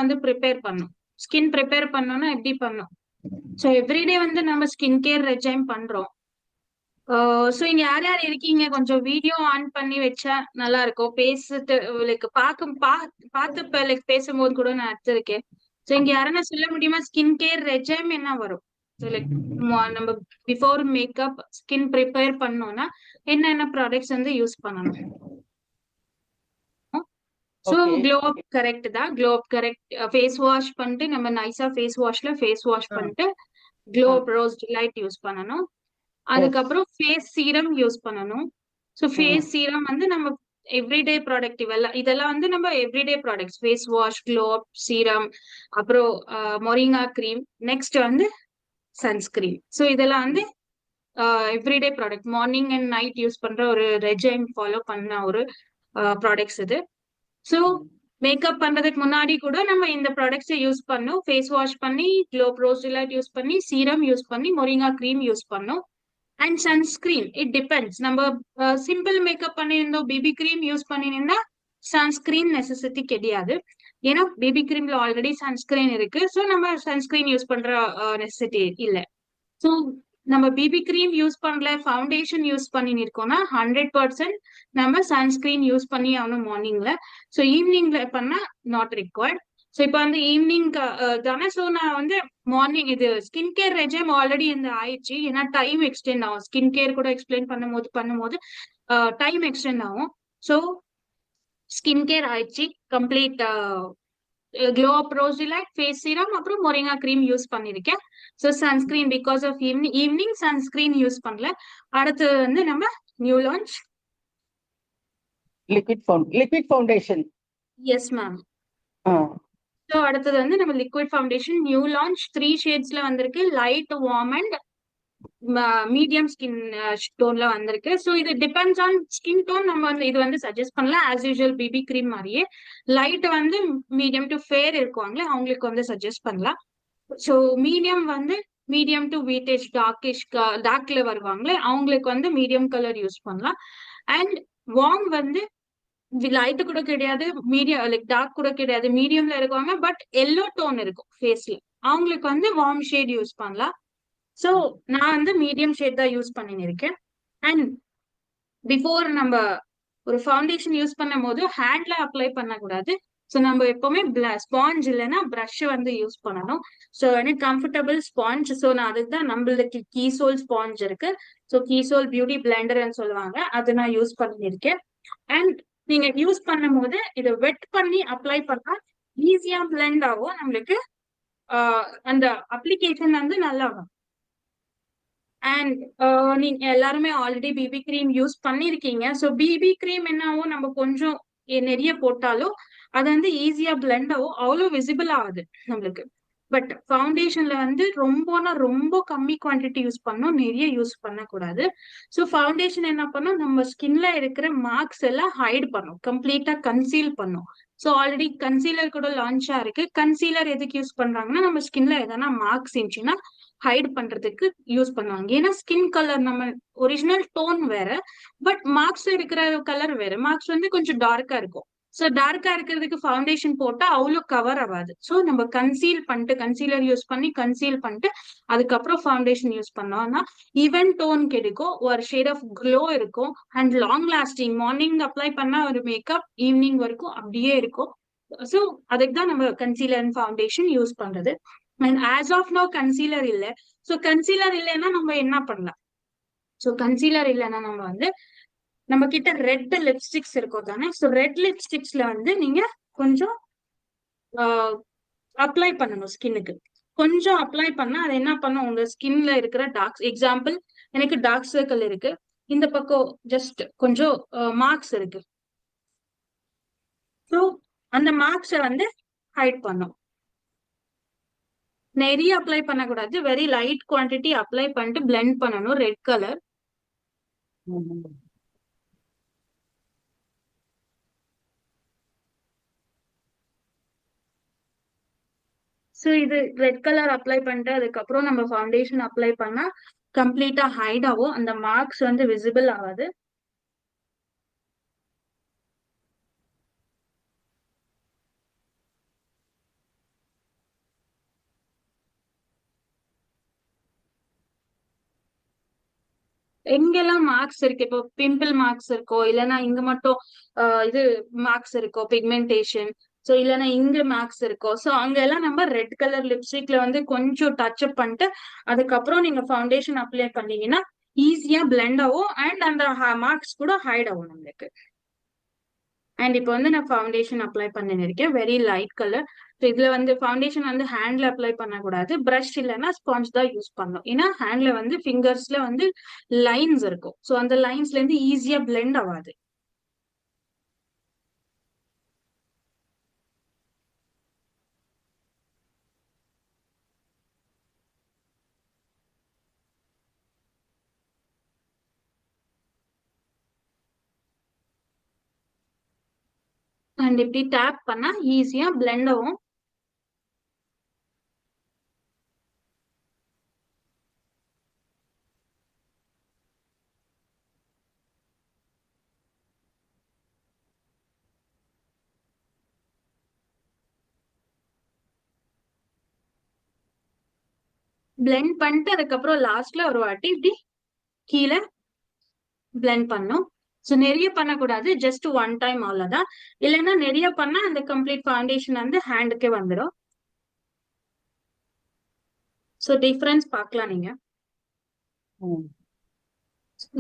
வந்து ப்ரிப்பேர் பண்ணும். Skin prepare பண்ணோம்னா எப்படி பண்ணும்? ஸோ எவ்ரிடே வந்து நம்ம ஸ்கின் கேர் ரெஜைம் பண்றோம். ஸோ இங்க யார் யார் இருக்கீங்க? கொஞ்சம் வீடியோ ஆன் பண்ணி வச்சா நல்லா இருக்கும். பேசிட்டு லைக் பார்த்து இப்ப லைக் பேசும்போது கூட நான் எடுத்திருக்கேன். ஸோ இங்க யாரா சொல்ல முடியுமா ஸ்கின் கேர் ரெஜைம் என்ன வரும்? ஸோ லைக் நம்ம பிஃபோர் மேக்கப் ஸ்கின் ப்ரிப்பேர் பண்ணோம்னா என்னென்ன ப்ராடக்ட்ஸ் வந்து யூஸ் பண்ணணும்? So okay. Glow up correct தான். Glow up correct. Face wash பண்ணிட்டு நம்ம நைஸா ஃபேஸ் வாஷ் பண்ணிட்டு glow up rose delight use பண்ணணும். அதுக்கப்புறம் ஃபேஸ் சீரம் யூஸ் பண்ணணும். ஸோ ஃபேஸ் சீரம் வந்து நம்ம எவ்ரிடே ப்ராடக்ட் இதெல்லாம் வந்து நம்ம everyday products. Face wash, glow up, serum, அப்புறம் மொரிங்கா கிரீம், நெக்ஸ்ட் வந்து சன்ஸ்கிரீன். ஸோ இதெல்லாம் வந்து everyday product. Morning and night use பண்ற ஒரு ரெஜைம் ஃபாலோ பண்ண ஒரு ப்ராடக்ட்ஸ் இது. ஸோ மேக்கப் பண்றதுக்கு முன்னாடி கூட நம்ம இந்த ப்ராடக்ட்ஸை யூஸ் பண்ணோம். ஃபேஸ் வாஷ் பண்ணி, க்ளோ ரோஸ் டிலைட் யூஸ் பண்ணி, சீரம் யூஸ் பண்ணி, மொரிங்கா கிரீம் யூஸ் பண்ணோம். And sunscreen it depends. நம்ம சிம்பிள் மேக்கப் பண்ணியிருந்தோம், பிபி கிரீம் யூஸ் பண்ணியிருந்தா சன்ஸ்கிரீன் நெசசிட்டி கிடையாது. ஏன்னா பிபி கிரீம்ல ஆல்ரெடி சன்ஸ்கிரீன் இருக்கு. ஸோ நம்ம சன்ஸ்கிரீன் யூஸ் பண்ற நெசசிட்டி இல்லை. ஸோ நம்ம பிபி கிரீம் யூஸ் பண்ணல, ஃபவுண்டேஷன் யூஸ் பண்ணின்னு இருக்கோம்னா 100% நம்ம சன்ஸ்கிரீன் யூஸ் பண்ணி ஆகணும் மார்னிங்ல. ஸோ ஈவினிங்ல பண்ணா நாட் ரிக்வயர்ட். ஸோ இப்போ வந்து ஈவினிங் தானே. ஸோ நான் வந்து மார்னிங் இது ஸ்கின் கேர் ரெஜைம் ஆல்ரெடி இந்த ஆயிடுச்சு. ஏன்னா டைம் எக்ஸ்டெண்ட் ஆகும். ஸ்கின் கேர் கூட எக்ஸ்பிளைன் பண்ணும்போது டைம் எக்ஸ்டெண்ட் ஆகும். ஸோ ஸ்கின் கேர் ஆயிடுச்சு complete. Glow up rose delight, face serum, அப்புறம் மொரிங்கா கிரீம் யூஸ் பண்ணிருக்கேன். So sunscreen because of evening sunscreen use பண்ணல. அடுத்து வந்து நம்ம new launch liquid foundation. Yes ma'am. So அடுத்தது வந்து நம்ம லிக்விட் ஃபவுண்டேஷன் நியூ லான்ச் 3 ஷேட்ஸ்ல வந்திருக்கு. Light, warm and medium skin டோன்ல வந்திருக்கு. ஸோ இது டிபெண்ட்ஸ் ஆன் ஸ்கின் டோன். நம்ம வந்து இது வந்து சஜஸ்ட் பண்ணலாம் ஆஸ் யூஷுவல் பிபி கிரீம் மாதிரியே. லைட் வந்து மீடியம் டு ஃபேர் இருக்குவாங்களே அவங்களுக்கு வந்து சஜஸ்ட் பண்ணலாம். ஸோ மீடியம் டு வீட்டேஜ் டார்க்ல வருவாங்களே அவங்களுக்கு வந்து மீடியம் கலர் யூஸ் பண்ணலாம். அண்ட் வார்ம் வந்து லைட் கூட கிடையாது, மீடியம் லைக் டார்க் கூட கிடையாது, மீடியம்ல இருக்குவாங்க. பட் எல்லோ டோன் இருக்கும் ஃபேஸ்ல, அவங்களுக்கு வந்து வார்ம் ஷேட் யூஸ் பண்ணலாம். ஸோ நான் வந்து மீடியம் ஷேட் தான் யூஸ் பண்ணின்னு இருக்கேன். அண்ட் பிஃபோர் நம்ம ஒரு ஃபவுண்டேஷன் யூஸ் பண்ணும் போது ஹேண்ட்ல அப்ளை பண்ணக்கூடாது. ஸோ நம்ம எப்பவுமே ஸ்பாஞ்ச் இல்லைன்னா ப்ரஷ் வந்து யூஸ் பண்ணணும். ஸோ எனக்கு கம்ஃபர்டபுள் ஸ்பாஞ்ச். ஸோ நான் அதுக்கு தான் நம்மளுக்கு கீசோல் ஸ்பாஞ்ச் இருக்கு. ஸோ கீசோல் பியூட்டி பிளெண்டர்ன்னு சொல்லுவாங்க, அது நான் யூஸ் பண்ணியிருக்கேன். அண்ட் நீங்க யூஸ் பண்ணும் போது இதை வெட் பண்ணி அப்ளை பண்ணா ஈஸியா பிளெண்ட் ஆகும் நம்மளுக்கு. அந்த அப்ளிகேஷன் வந்து நல்லா வரும். அண்ட் நீங்க எல்லாருமே ஆல்ரெடி பிபி கிரீம் யூஸ் பண்ணிருக்கீங்க. ஸோ பிபி கிரீம் என்னவோ நம்ம கொஞ்சம் நிறைய போட்டாலும் அது வந்து ஈஸியா பிளெண்ட் ஆகும், அவ்வளோ விசிபிள் ஆகுது நம்மளுக்கு. பட் ஃபவுண்டேஷன்ல வந்து ரொம்ப கம்மி குவான்டிட்டி யூஸ் பண்ணணும், நிறைய யூஸ் பண்ணக்கூடாது. ஸோ ஃபவுண்டேஷன் என்ன பண்ணும், நம்ம ஸ்கின்ல இருக்கிற மார்க்ஸ் எல்லாம் ஹைட் பண்ணும், கம்ப்ளீட்டா கன்சீல் பண்ணும். ஸோ ஆல்ரெடி கன்சீலர் கூட லான்ச்சா இருக்கு. கன்சீலர் எதுக்கு யூஸ் பண்றாங்கன்னா நம்ம ஸ்கின்ல எதனா மார்க்ஸ் இருந்துச்சுன்னா ஹைட் பண்றதுக்கு யூஸ் பண்ணுவாங்க. ஏன்னா ஸ்கின் கலர் நம்ம ஒரிஜினல் டோன் வேற, பட் மார்க்ஸ் இருக்கிற கலர் வேற. மார்க்ஸ் வந்து கொஞ்சம் டார்க்கா இருக்கும். ஸோ டார்க்கா இருக்கிறதுக்கு ஃபவுண்டேஷன் போட்டா அவ்வளோ கவர் ஆகாது. ஸோ நம்ம கன்சீலர் யூஸ் பண்ணி கன்சீல் பண்ணிட்டு அதுக்கப்புறம் ஃபவுண்டேஷன் யூஸ் பண்ணோம்னா ஈவன் டோன் கிடைக்கும், ஒரு ஷேட் ஆஃப் க்ளோ இருக்கும் and long lasting. Morning apply பண்ணா ஒரு மேக்கப் ஈவினிங் வரைக்கும் அப்படியே இருக்கும். ஸோ அதுக்கு தான் நம்ம கன்சீலர் அண்ட் ஃபவுண்டேஷன் யூஸ் பண்றது. And as of no concealer இல்லை. ஸோ கன்சீலர் இல்லைன்னா நம்ம என்ன பண்ணலாம்? ஸோ கன்சீலர் இல்லைன்னா நம்ம வந்து நம்ம கிட்ட ரெட் லிப்ஸ்டிக்ஸ் இருக்கும் தானே. ஸோ ரெட் லிப்ஸ்டிக்ஸ்ல வந்து நீங்க கொஞ்சம் அப்ளை பண்ணணும் ஸ்கின்னுக்கு. கொஞ்சம் அப்ளை பண்ணா அது என்ன பண்ணும், உங்க ஸ்கின்ல இருக்கிற டார்க், எக்ஸாம்பிள் எனக்கு டார்க் சர்க்கிள் இருக்கு, இந்த பக்கம் ஜஸ்ட் கொஞ்சம் மார்க்ஸ் இருக்கு. ஸோ அந்த மார்க்ஸை வந்து ஹைட் பண்ணும். நிறைய அப்ளை பண்ணக்கூடாது, வெரி லைட் குவான்டிட்டி அப்ளை பண்ணிட்டு பிளெண்ட் பண்ணணும் ரெட் கலர். ஸோ இது ரெட் கலர் அப்ளை பண்ணிட்டு அதுக்கப்புறம் நம்ம ஃபவுண்டேஷன் அப்ளை பண்ணா கம்ப்ளீட்டா ஹைட் ஆகும், அந்த மார்க்ஸ் வந்து விசிபிள் ஆகாது. எங்கெல்லாம் மார்க்ஸ் இருக்கு, இப்போ பிம்பிள் மார்க்ஸ் இருக்கோ, இல்லைன்னா இங்க மட்டும் இது மார்க்ஸ் இருக்கோ, பிக்மெண்டேஷன், சோ இல்லைன்னா இங்க மார்க்ஸ் இருக்கோ, சோ அங்க எல்லாம் நம்ம ரெட் கலர் லிப்ஸ்டிக்ல வந்து கொஞ்சம் டச் அப் பண்ணிட்டு அதுக்கப்புறம் நீங்க ஃபவுண்டேஷன் அப்ளை பண்ணீங்கன்னா ஈஸியா பிளெண்ட் ஆகும் அண்ட் அந்த மார்க்ஸ் கூட ஹைட் ஆகும் நம்மளுக்கு. அண்ட் இப்போ வந்து நான் ஃபவுண்டேஷன் அப்ளை பண்ணிருக்கேன், வெரி லைட் கலர். இதுல வந்து ஃபவுண்டேஷன் வந்து ஹேண்ட்ல அப்ளை பண்ணக்கூடாது, பிரஷ் இல்லைன்னா ஸ்பாஞ்ச் தான் யூஸ் பண்ணணும். ஏன்னா ஹேண்ட்ல வந்து ஃபிங்கர்ஸ்ல வந்து லைன்ஸ் இருக்கும், ஸோ அந்த லைன்ஸ்ல இருந்து ஈஸியா பிளெண்ட் ஆகாது. அண்ட் இப்படி டேப் பண்ணா ஈஸியா பிளெண்ட் ஆகும். பிளெண்ட் பண்ணிட்டு அதுக்கப்புறம் லாஸ்ட்ல ஒரு வாட்டி இப்படி கீழே பிளெண்ட் பண்ணும். ஸோ நிறைய பண்ணக்கூடாது, ஜஸ்ட் ஒன் டைம் அவ்வளவுதான். இல்லைன்னா நிறைய பண்ணா அந்த கம்ப்ளீட் ஃபவுண்டேஷன் வந்து ஹேண்டுக்கே வந்துடும். ஸோ டிஃபரன்ஸ் பார்க்கலாம் நீங்க.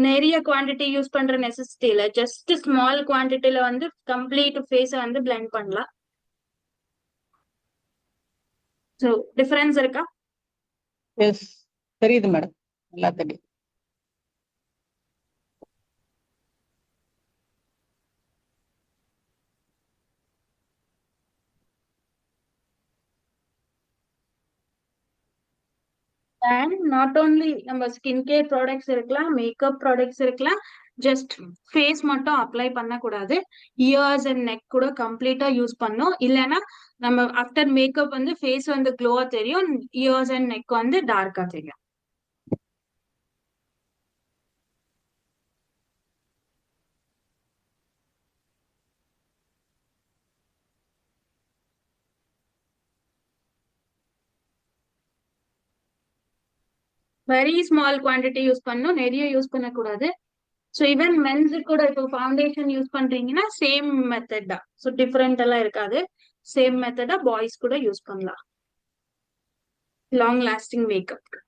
நிறைய குவாண்டிட்டி யூஸ் பண்ற நெசசிட்டி இல்ல, ஜஸ்ட் ஸ்மால் குவாண்டிட்டில வந்து கம்ப்ளீட் ஃபேஸ வந்து பிளெண்ட் பண்ணலாம். ஸோ டிஃபரன்ஸ் இருக்கா? எஸ், தெரியுது மேடம், நல்லா தெரியும். அண்ட் நாட் ஓன்லி நம்ம ஸ்கின் கேர் ப்ராடக்ட்ஸ் இருக்கலாம், மேக்கப் ப்ராடக்ட்ஸ் இருக்கலாம், ஜஸ்ட் ஃபேஸ் மட்டும் அப்ளை பண்ணக்கூடாது, இயர்ஸ் அண்ட் நெக் கூட கம்ப்ளீட்டா யூஸ் பண்ணும். இல்லைன்னா நம்ம ஆஃப்டர் மேக்கப் வந்து ஃபேஸ் வந்து க்ளோவா தெரியும், இயர்ஸ் அண்ட் நெக் வந்து டார்க்கா தெரியும். வெரி ஸ்மால் குவாண்டிட்டி யூஸ் பண்ணும், நிறைய யூஸ் பண்ணக்கூடாது. ஸோ ஈவன் மென்ஸு கூட இப்போ ஃபவுண்டேஷன் யூஸ் பண்றீங்கன்னா சேம் மெத்தட் தான், ஸோ டிஃப்ரெண்ட் எல்லாம் இருக்காது, சேம் மெத்தடா பாய்ஸ் கூட யூஸ் பண்ணலாம் லாங் லாஸ்டிங் மேக்கப்.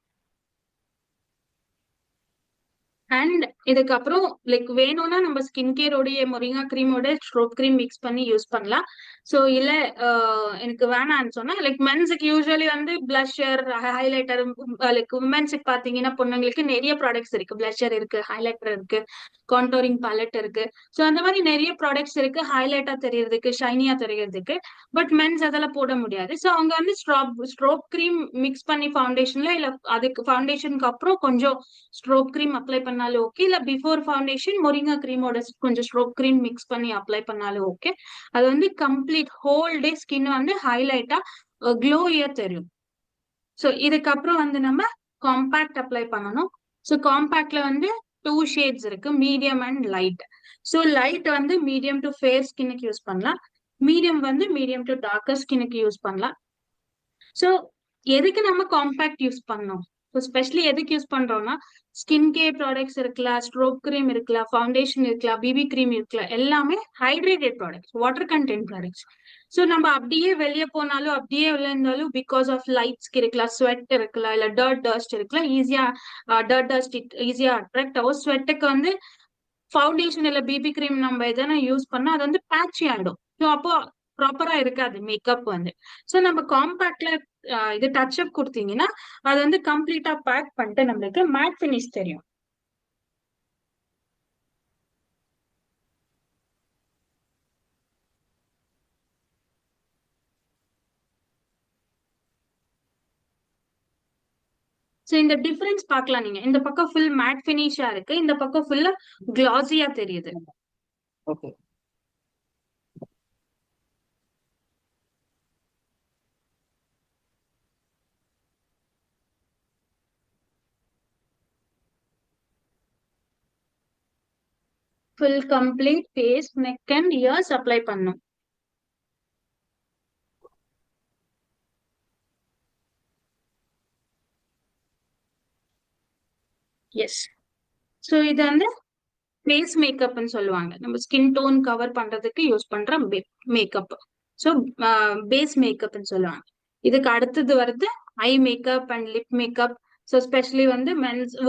அண்ட் இதுக்கப்புறம் லைக் வேணும்னா நம்ம ஸ்கின் கேரோடைய மொரிங்கா கிரீமோட ஸ்ட்ரோப் கிரீம் மிக்ஸ் பண்ணி யூஸ் பண்ணலாம். ஸோ இல்ல எனக்கு வேணாம்னு சொன்னா லைக் மென்ஸுக்கு யூஸ்வலி வந்து பிளஷர், ஹைலைட்டர், லைக் உமன்ஸுக்கு பாத்தீங்கன்னா பொண்ணுங்களுக்கு நிறைய ப்ராடக்ட்ஸ் இருக்கு, பிளஷர் இருக்கு, ஹைலைட்டர் இருக்கு, கான்டோரிங் பேலட் இருக்கு. ஸோ அந்த மாதிரி நிறைய ப்ராடக்ட்ஸ் இருக்கு ஹைலைட்டா தெரியறதுக்கு, ஷைனியா தெரியறதுக்கு. பட் மென்ஸ் அதெல்லாம் போட முடியாது, ஸோ அவங்க வந்து ஸ்ட்ரோப் கிரீம் மிக்ஸ் பண்ணி ஃபவுண்டேஷன்ல இல்ல அதுக்கு ஃபவுண்டேஷனுக்கு அப்புறம் கொஞ்சம் ஸ்ட்ரோப் கிரீம் அப்ளை பண்ணாலும் ஓகே, இல்ல பிஃபோர் ஃபவுண்டேஷன் மொரிங்கா கிரீமோட கொஞ்சம் ஸ்ட்ரோப் கிரீம் மிக்ஸ் பண்ணி அப்ளை பண்ணாலும் ஓகே. அது வந்து கம்ப்ளீட் ஹோல் டே ஸ்கின் வந்து ஹைலைட்டா க்ளோயா தெரியும். ஸோ இதுக்கப்புறம் வந்து நம்ம காம்பேக்ட் அப்ளை பண்ணணும். ஸோ காம்பேக்ட்ல வந்து டூ ஷேட்ஸ் இருக்கு, medium and light. So light வந்து மீடியம் டு ஃபேர் ஸ்கின்னுக்கு யூஸ் பண்ணலாம், மீடியம் வந்து மீடியம் டு டார்க்கர் ஸ்கின்னுக்கு யூஸ் பண்ணலாம். ஸோ எதுக்கு நம்ம காம்பேக்ட் யூஸ் பண்ணோம், ஸோ ஸ்பெஷலி எதுக்கு யூஸ் பண்றோம்னா ஸ்கின் கேர் ப்ராடக்ட்ஸ் இருக்கலாம், ஸ்ட்ரோப் கிரீம் இருக்கலாம், ஃபவுண்டேஷன் இருக்கலாம், பிபி கிரீம் இருக்கலாம், எல்லாமே hydrated products, water content products. So நம்ம அப்படியே வெளியே போனாலும் அப்படியே விளையாண்டாலும் பிகாஸ் ஆஃப் லைட்ஸ்க்கு இருக்கலாம், ஸ்வெட் இருக்கலாம், இல்ல டஸ்ட் இருக்கலாம், ஈஸியா டஸ்ட் ஈஸியா அட்ராக்ட் ஆகும். ஸ்வெட்டுக்கு வந்து ஃபவுண்டேஷன் இல்ல பிபி கிரீம் நம்ம எதனா யூஸ் பண்ணா அது வந்து பேட்சி ஆயிடும், ஸோ அப்போ ப்ராப்பரா இருக்காது மேக்கப் வந்து. ஸோ நம்ம காம்பேக்ட்ல இது டச் அப் கொடுத்தீங்கன்னா அது வந்து கம்ப்ளீட்டா பேக் பண்ணிட்டு நம்மளுக்கு மேட் ஃபினிஷ் தெரியும். ஸோ இந்த டிஃபரன்ஸ் பார்க்கலாம் நீங்க, இந்த பக்கம் ஃபுல் மேட் ஃபினிஷா இருக்கு, இந்த பக்கம் ஃபுல்லா கிளாஸியா தெரியுது. Okay. Full complete face, neck and ears apply பண்ணும். எஸ். ஸோ இது வந்து பேஸ் மேக்கப்னு சொல்லுவாங்க. நம்ம ஸ்கின் டோன் கவர் பண்றதுக்கு யூஸ் பண்ற மேக்கப். ஸோ பேஸ் மேக்கப்னு சொல்லுவாங்க. இதுக்கு அடுத்தது வருது eye makeup and lip makeup. So specially வந்து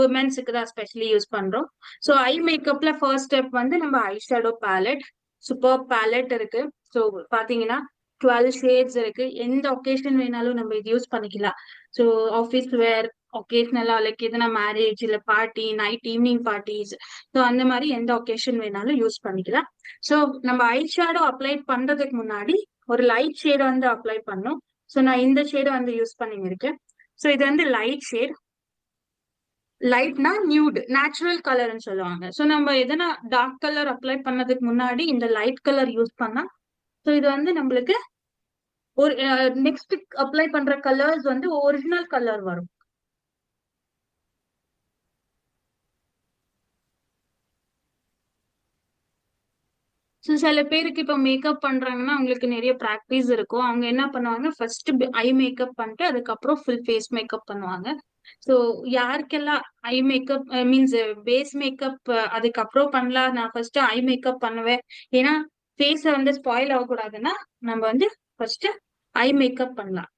உமன்ஸுக்கு தான் ஸ்பெஷலி யூஸ் பண்றோம். ஸோ ஐ மேக்கப்ல ஃபர்ஸ்ட் ஸ்டெப் வந்து நம்ம eye shadow palette. Super palette இருக்கு. ஸோ பாத்தீங்கன்னா 12 ஷேட்ஸ் இருக்கு. எந்த ஒகேஷன் வேணாலும் நம்ம இது யூஸ் பண்ணிக்கலாம். ஸோ ஆஃபீஸ் வேர், ஒகேஷனலா லைக் எதனா மேரேஜ் இல்ல party, night evening parties, so அந்த மாதிரி எந்த ஒகேஷன் வேணாலும் யூஸ் பண்ணிக்கலாம். ஸோ நம்ம ஐ ஷேடோ அப்ளை பண்றதுக்கு முன்னாடி ஒரு லைட் ஷேட் வந்து அப்ளை பண்ணும். ஸோ நான் இந்த ஷேடு வந்து யூஸ் பண்ணிருக்கேன். ஸோ இது வந்து லைட் ஷேட். லைட்னா நியூட் நேச்சுரல் கலர்னு சொல்லுவாங்க. ஸோ நம்ம எதனா டார்க் கலர் அப்ளை பண்ணதுக்கு முன்னாடி இந்த லைட் கலர் யூஸ் பண்ணா ஸோ இது வந்து நம்மளுக்கு ஒரு நெக்ஸ்ட் அப்ளை பண்ற கலர்ஸ் வந்து ஒரிஜினல் கலர் வரும். ஸோ சில பேருக்கு இப்போ மேக்கப் பண்றாங்கன்னா அவங்களுக்கு நிறைய ப்ராக்டிஸ் இருக்கும். அவங்க என்ன பண்ணுவாங்க, ஃபர்ஸ்ட் ஐ மேக்கப் பண்ணிட்டு அதுக்கப்புறம் ஃபுல் ஃபேஸ் மேக்கப் பண்ணுவாங்க. ஸோ யாருக்கெல்லாம் eye makeup means base makeup அதுக்கப்புறம் பண்ணலாம், நான் ஃபர்ஸ்ட் ஐ மேக்கப் பண்ணுவேன். ஏன்னா ஃபேஸ வந்து ஸ்பாயில் ஆகக்கூடாதுன்னா நம்ம வந்து ஃபர்ஸ்ட் ஐ மேக்கப் பண்ணலாம்.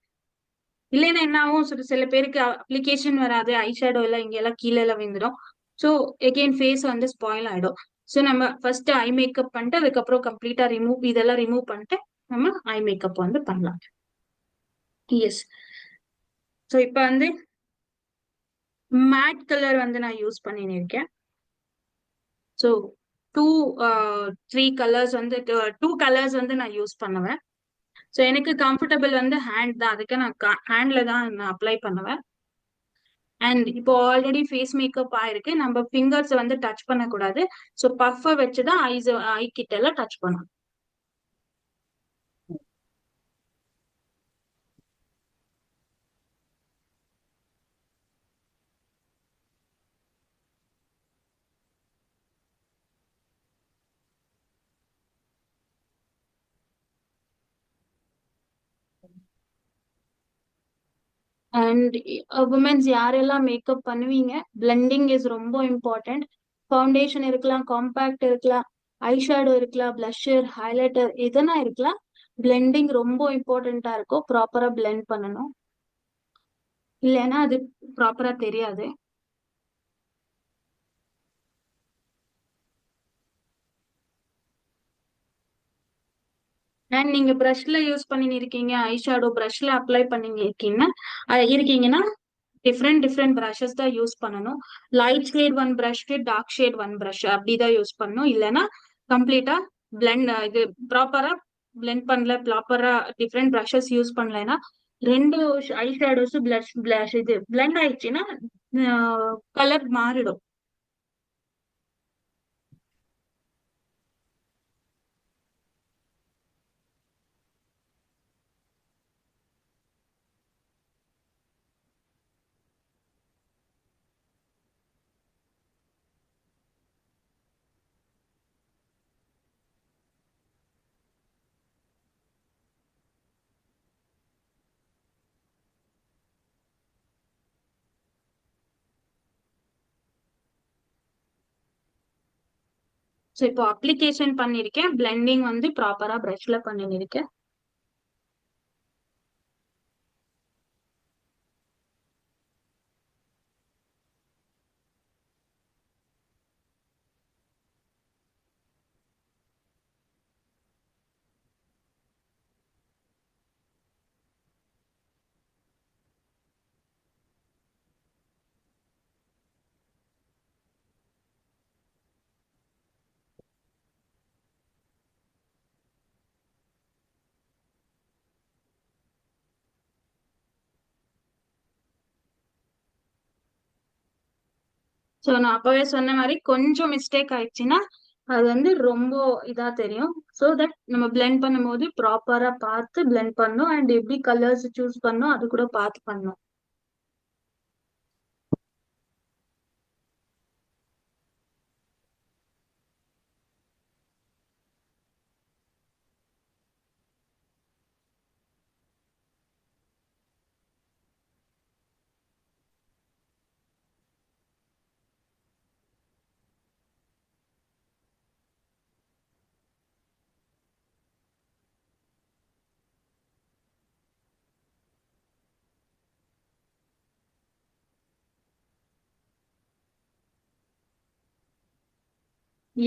இல்லைன்னா என்ன ஆகும், சில பேருக்கு அப்ளிகேஷன் வராது, ஐ ஷேடோ எல்லாம் இங்க எல்லாம் கீழே எல்லாம் விழுந்துடும். ஸோ எகெயின் ஃபேஸ் வந்து ஸ்பாயில் ஆயிடும். ஸோ நம்ம ஃபர்ஸ்ட் ஐ மேக்கப் பண்ணிட்டு அதுக்கப்புறம் கம்ப்ளீட்டா இதெல்லாம் ரிமூவ் பண்ணிட்டு நம்ம ஐ மேக்கப் வந்து பண்ணலாம். எஸ். ஸோ இப்போ வந்து மேட் கலர் வந்து நான் யூஸ் பண்ணிருக்கேன். ஸோ டூ 3 கலர்ஸ் வந்து 2 கலர்ஸ் வந்து நான் யூஸ் பண்ணுவேன். ஸோ எனக்கு கம்ஃபர்டபுள் வந்து ஹேண்ட் தான், அதுக்கு நான் ஹேண்ட்ல தான் நான் அப்ளை பண்ணுவேன். அண்ட் இப்போ ஆல்ரெடி ஃபேஸ் மேக்கப் ஆயிருக்கு, நம்ம ஃபிங்கர்ஸ் வந்து டச் பண்ணக்கூடாது. ஸோ பஃபை வச்சுதான் ஐ கிட்ட எல்லாம் டச் பண்ணணும். அண்ட் உமன்ஸ் யாரெல்லாம் மேக்கப் பண்ணுவீங்க, பிளெண்டிங் இஸ் ரொம்ப இம்பார்ட்டன்ட். ஃபவுண்டேஷன் இருக்கலாம், காம்பேக்ட் இருக்கலாம், ஐ ஷேடோ இருக்கலாம், பிளஷர், ஹைலைட்டர் எதனா இருக்கலாம். பிளெண்டிங் ரொம்ப இம்பார்ட்டண்டா இருக்கும். ப்ராப்பரா பிளெண்ட் பண்ணணும், இல்லைன்னா அது ப்ராப்பரா தெரியாது. அண்ட் நீங்க ப்ரஷ்ல யூஸ் பண்ணிருக்கீங்க, ஐ ஷேடோ ப்ரஷ்ல அப்ளை இருக்கீங்கன்னா டிஃப்ரெண்ட் டிஃப்ரெண்ட் ப்ரஷஸ் தான் யூஸ் பண்ணணும். Light shade one brush, dark shade one brush அப்படிதான் யூஸ் பண்ணணும். இல்லைன்னா கம்ப்ளீட்டா பிளெண்ட் இது ப்ராப்பரா பிளெண்ட் பண்ணல, ப்ராப்பரா டிஃப்ரெண்ட் ப்ரஷஸ் யூஸ் பண்ணலைன்னா ரெண்டு ஐ ஷேடோஸ் பிளஷ் இது பிளெண்ட் ஆயிடுச்சுன்னா கலர் மாறிடும். ஸோ இப்போ அப்ளிகேஷன் பண்ணிருக்கேன், பிளெண்டிங் வந்து ப்ராப்பரா ப்ரஷ்ல பண்ணிருக்கேன். ஸோ நான் அப்பவே சொன்ன மாதிரி கொஞ்சம் மிஸ்டேக் ஆயிடுச்சுன்னா அது வந்து ரொம்ப இதா தெரியும். ஸோ தட் நம்ம பிளெண்ட் பண்ணும்போது ப்ராப்பரா பார்த்து பிளெண்ட் பண்ணும். அண்ட் எப்படி கலர்ஸ் சூஸ் பண்ணும் அது கூட பார்த்து பண்ணும்.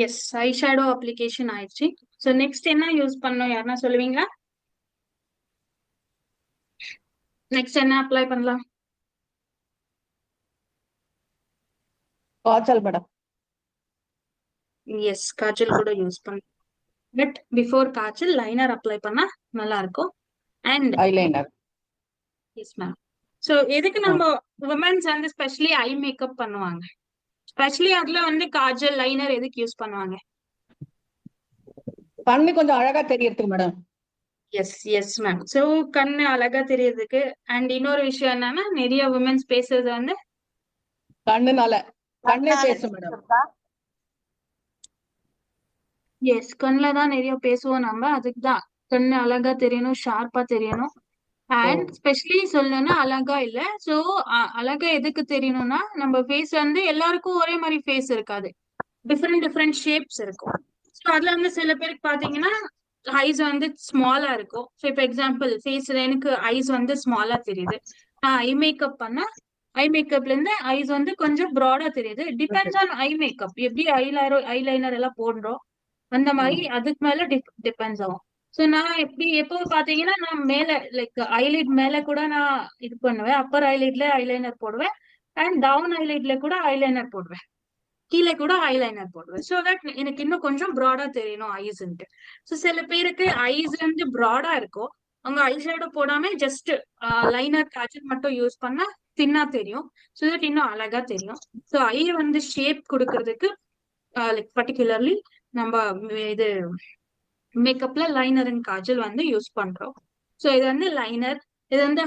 எஸ், ஐ ஷேடோ அப்ளிகேஷன் ஆயிடுச்சு. ஸோ நெக்ஸ்ட் என்ன யூஸ் பண்ணோம், யாருன்னா சொல்லுவீங்களா? நெக்ஸ்ட் என்ன அப்ளை பண்ணலாம்? காய்ச்சல் மேடம். எஸ், காய்ச்சல் கூட யூஸ் பண்ணலாம். பட் பிஃபோர் காய்ச்சல் லைனர் அப்ளை பண்ணா நல்லா இருக்கும். And eyeliner. S ma'am. So எதுக்கு நம்ம உமன்ஸ் வந்து ஸ்பெஷலி ஐ மேக்கப் பண்ணுவாங்க? ஸ்பெஷலி அதுல வந்து காஜல் லைனர் எதுக்கு யூஸ் பண்ணுவாங்க? கண்ணு கொஞ்சம் அழகா தெரியறதுக்கு madam. Yes yes ma'am. So கண்ணு அழகா தெரியறதுக்கு. அண்ட் இன்னொரு விஷயம் என்னன்னா, நிறைய உமன்ஸ் பேசுறது வந்து கண்ணுனால கண்ணே பேசும் மேடம். எஸ், கண்ணில் தான் நிறைய பேசுவோம் நம்ம. அதுக்கு தான் கண்ணு அழகா தெரியணும், ஷார்ப்பா தெரியணும். அண்ட் ஸ்பெஷலி சொல்லணும்னா அழகா இல்ல. ஸோ அழகா எதுக்கு தெரியணும்னா, நம்ம ஃபேஸ் வந்து எல்லாருக்கும் ஒரே மாதிரி ஃபேஸ் இருக்காது. டிஃப்ரெண்ட் டிஃப்ரெண்ட் ஷேப்ஸ் இருக்கும். ஸோ அதுல வந்து சில பேருக்கு பாத்தீங்கன்னா ஐஸ் வந்து ஸ்மாலா இருக்கும். ஸோ இப்போ எக்ஸாம்பிள் ஃபேஸ்ல எனக்கு ஐஸ் வந்து ஸ்மாலா தெரியுது. நான் ஐ மேக்கப் பண்ணா ஐ மேக்கப்ல இருந்து ஐஸ் வந்து கொஞ்சம் ப்ராடா தெரியுது. Depends on eye makeup. எப்படி ஐலைனர் எல்லாம் போடுறோம் அந்த மாதிரி அதுக்கு மேல டிபெண்ட்ஸ் ஆகும். ஸோ நான் எப்படி எப்போ பாத்தீங்கன்னா நான் மேல லைக் ஐலைட் மேல கூட நான் இது பண்ணுவேன். அப்பர் ஐலைட்ல ஐலைனர் போடுவேன். அண்ட் டவுன் ஐலைட்ல கூட ஐலைனர் போடுவேன். கீழே கூட ஐலைனர் போடுவேன். ஸோ தட் எனக்கு இன்னும் கொஞ்சம் ப்ராடா தெரியணும் ஐஸ்ன்ட்டு. ஸோ சில பேருக்கு ஐஸ் வந்து ப்ராடா இருக்கும். அவங்க ஐ ஷேடோ போடாம ஜஸ்ட் லைனர் காஜல் மட்டும் யூஸ் பண்ணா தின்னா தெரியும். ஸோ தட் இன்னும் அழகா தெரியும். ஸோ ஐ வந்து ஷேப் கொடுக்கறதுக்கு லைக் பர்டிகுலர்லி நம்ம இது மேக்கப்ல லைனர் அண்ட் காஜல் வந்து யூஸ் பண்றோம். ஸோ இது வந்து லைனர். இது வந்து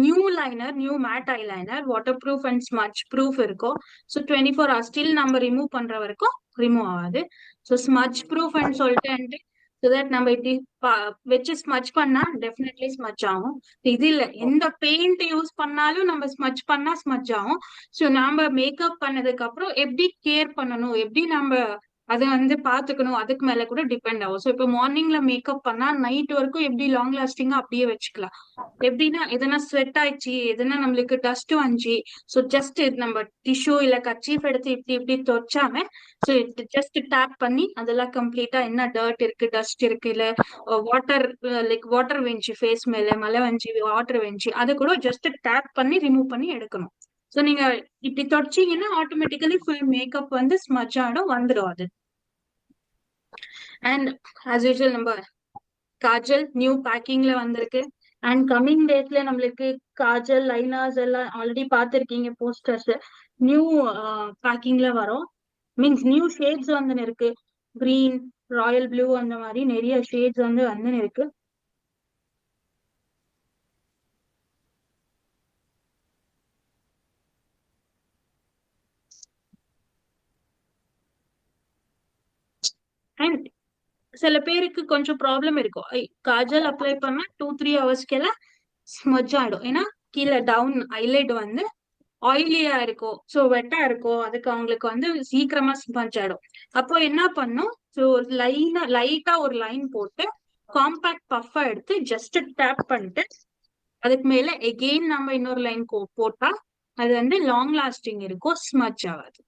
new liner, new matte eye liner, water proof and smudge proof இருக்கும். ஸோ 24 hours ஸ்டில் நம்ம ரிமூவ் பண்ற வரைக்கும் ரிமூவ் ஆகாது. ஸோ ஸ்மட்ச் ப்ரூஃப் அண்ட் சொல்லிட்டு ஸோ தட் நம்ம இப்படி வச்சு ஸ்மட்ச் பண்ணா டெஃபினெட்லி ஸ்மட்ச் ஆகும். இது இல்ல, எந்த பெயிண்ட் யூஸ் பண்ணாலும் நம்ம ஸ்மட்ச் பண்ணா ஸ்மட்ச் ஆகும். ஸோ நாம மேக்கப் பண்ணதுக்கு அப்புறம் எப்படி கேர் பண்ணணும், எப்படி நம்ம அதை வந்து பாத்துக்கணும், அதுக்கு மேல கூட டிபெண்ட் ஆகும். ஸோ இப்போ மார்னிங்ல மேக்கப் பண்ணா நைட் வரைக்கும் எப்படி லாங் லாஸ்டிங்கா அப்படியே வச்சுக்கலாம். எப்படின்னா எதனா ஸ்வெட் ஆயிடுச்சு, எதனா நம்மளுக்கு டஸ்ட் வந்துச்சு, ஸோ ஜஸ்ட் நம்ம டிஷ்யூ இல்ல கர்ச்சீஃப் எடுத்து இப்படி இப்படி தொச்சாம ஸோ ஜஸ்ட் டேப் பண்ணி அதெல்லாம் கம்ப்ளீட்டா என்ன டர்ட் இருக்கு, டஸ்ட் இருக்கு, இல்ல வாட்டர் லைக் வாட்டர் வெஞ்சி ஃபேஸ் மேல மழை வெஞ்சி வாட்டர் வெஞ்சி அதை கூட ஜஸ்ட் டேப் பண்ணி ரிமூவ் பண்ணி எடுக்கணும். ஸோ நீங்க இப்படி தொடச்சீங்கன்னா ஆட்டோமேட்டிக்கலி ஃபுல் மேக்கப் வந்து ஸ்மட்ச் ஆடும், வந்துடும் அது. அண்ட் ஆஸ் யூஷுவல் நம்ம காஜல் நியூ பேக்கிங்ல வந்திருக்கு. அண்ட் கம்மிங் டேஸ்ல நம்மளுக்கு காஜல் லைனர்ஸ் எல்லாம் ஆல்ரெடி பார்த்துருக்கீங்க போஸ்டர்ஸ். நியூ பேக்கிங்ல வரும். மீன்ஸ் நியூ ஷேட்ஸ் வந்து இருக்கு. கிரீன், ராயல் ப்ளூ அந்த மாதிரி நிறைய ஷேட்ஸ் வந்து இருக்கு. அண்ட் சில பேருக்கு கொஞ்சம் ப்ராப்ளம் இருக்கும். காஜல் அப்ளை பண்ணா 2-3 hours ஸ்மஜ் ஆயிடும். ஏன்னா கீழே டவுன் ஐலைட் வந்து ஆயிலியா இருக்கும், ஸோ வெட்டா இருக்கும். அதுக்கு அவங்களுக்கு வந்து சீக்கிரமா ஸ்மஜ் ஆயிடும். அப்போ என்ன பண்ணும், ஸோ லைட்டா ஒரு லைன் போட்டு காம்பாக்ட் பஃபா எடுத்து ஜஸ்ட் டேப் பண்ணிட்டு அதுக்கு மேல எகெயின் நம்ம இன்னொரு லைன் போட்டா அது வந்து லாங் லாஸ்டிங் இருக்கும், ஸ்மஜ் ஆகாது.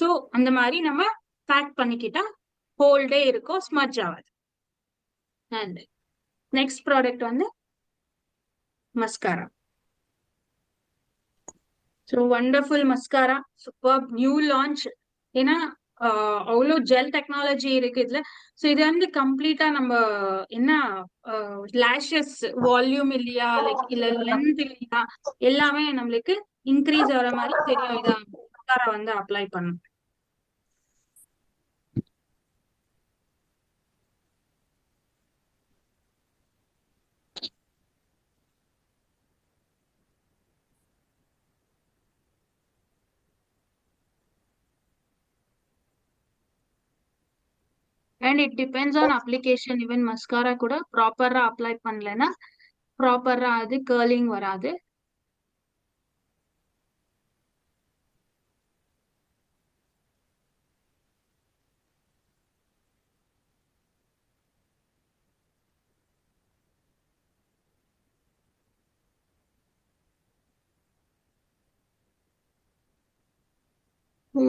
ஸோ அந்த மாதிரி நம்ம பேக் பண்ணிக்கிட்டா ஹோல் டே இருக்கும், ஸ்மஜ் ஆகாது. அண்ட் நெக்ஸ்ட் ப்ராடக்ட் வந்து mascara. So wonderful mascara, super new launch. ஏன்னா அவ்வளோ ஜெல் டெக்னாலஜி இருக்கு இதுல. ஸோ இது வந்து கம்ப்ளீட்டா நம்ம என்ன லேஷஸ் வால்யூம் இல்லையா, லைக் இல்ல லென்த் இல்லையா, எல்லாமே நம்மளுக்கு இன்க்ரீஸ் ஆகிற மாதிரி தெரியும் இதான் மஸ்காரா வந்து அப்ளை பண்ணும். And it depends on application. Even mascara கூட ப்ராப்பரா அப்ளை பண்ணலன்னா ப்ராப்பரா அது கேர்லிங் வராது.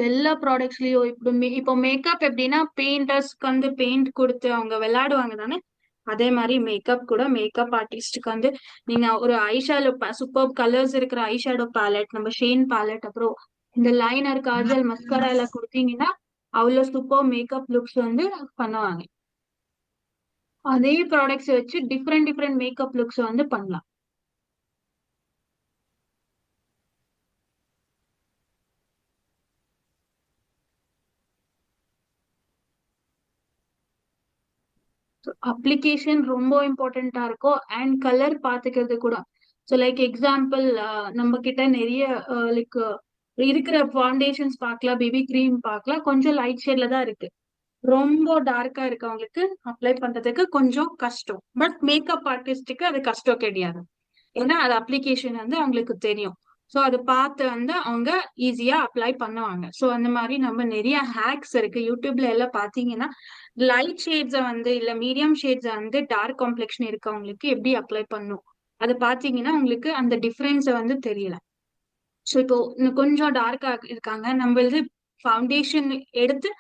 எல்லா ப்ராடக்ட்ஸ்லயும் இப்போ மேக்கப் எப்படின்னா பெயிண்டர்ஸ்க்கு வந்து பெயிண்ட் கொடுத்து அவங்க விளையாடுவாங்க தானே, அதே மாதிரி மேக்கப் கூட மேக்கப் ஆர்டிஸ்டுக்கு வந்து நீங்க ஒரு ஐஷேடோ சூப்பர் கலர்ஸ் இருக்கிற ஐஷேடோ பேலட், நம்ம ஷேன் பேலட், அப்புறம் இந்த லைனர், காஜல், மஸ்காரா எல்லாம் கொடுத்தீங்கன்னா அவ்வளவு சூப்பர் மேக்கப் லுக்ஸ் வந்து பண்ணுவாங்க. அதே ப்ராடக்ட்ஸ் வச்சு டிஃப்ரெண்ட் டிஃப்ரெண்ட் மேக்கப் லுக்ஸ் வந்து பண்ணலாம். அப்ளிகேஷன் ரொம்ப இம்பார்ட்டண்டா இருக்கும் அண்ட் கலர் பாத்துக்கிறது கூட. ஸோ லைக் எக்ஸாம்பிள், நம்ம கிட்ட நிறைய லைக் இருக்கிற ஃபவுண்டேஷன்ஸ் பார்க்கலாம், பேபி கிரீம் பார்க்கலாம், கொஞ்சம் லைட் ஷேட்ல தான் இருக்கு. ரொம்ப டார்க்கா இருக்கவங்களுக்கு அப்ளை பண்றதுக்கு கொஞ்சம் கஷ்டம். பட் மேக்கப் ஆர்டிஸ்டுக்கு அது கஷ்டம் கிடையாது, ஏன்னா அது அப்ளிகேஷன் வந்து அவங்களுக்கு தெரியும். ஸோ அதை பார்த்து வந்து அவங்க ஈஸியா அப்ளை பண்ணுவாங்க. ஸோ அந்த மாதிரி நம்ம நிறைய ஹேக்ஸ் இருக்கு யூடியூப்ல எல்லாம் பாத்தீங்கன்னா, லைட் ஷேட்ஸை வந்து இல்ல மீடியம் ஷேட்ஸை வந்து டார்க் காம்ப்ளெக்ஷன் இருக்கவங்களுக்கு எப்படி அப்ளை பண்ணும் அதை பாத்தீங்கன்னா உங்களுக்கு அந்த டிஃபரன்ஸை வந்து தெரியல. ஸோ இப்போ இன்னும் கொஞ்சம் டார்க்கா இருக்காங்க, நம்ம இது ஃபவுண்டேஷன் எடுத்து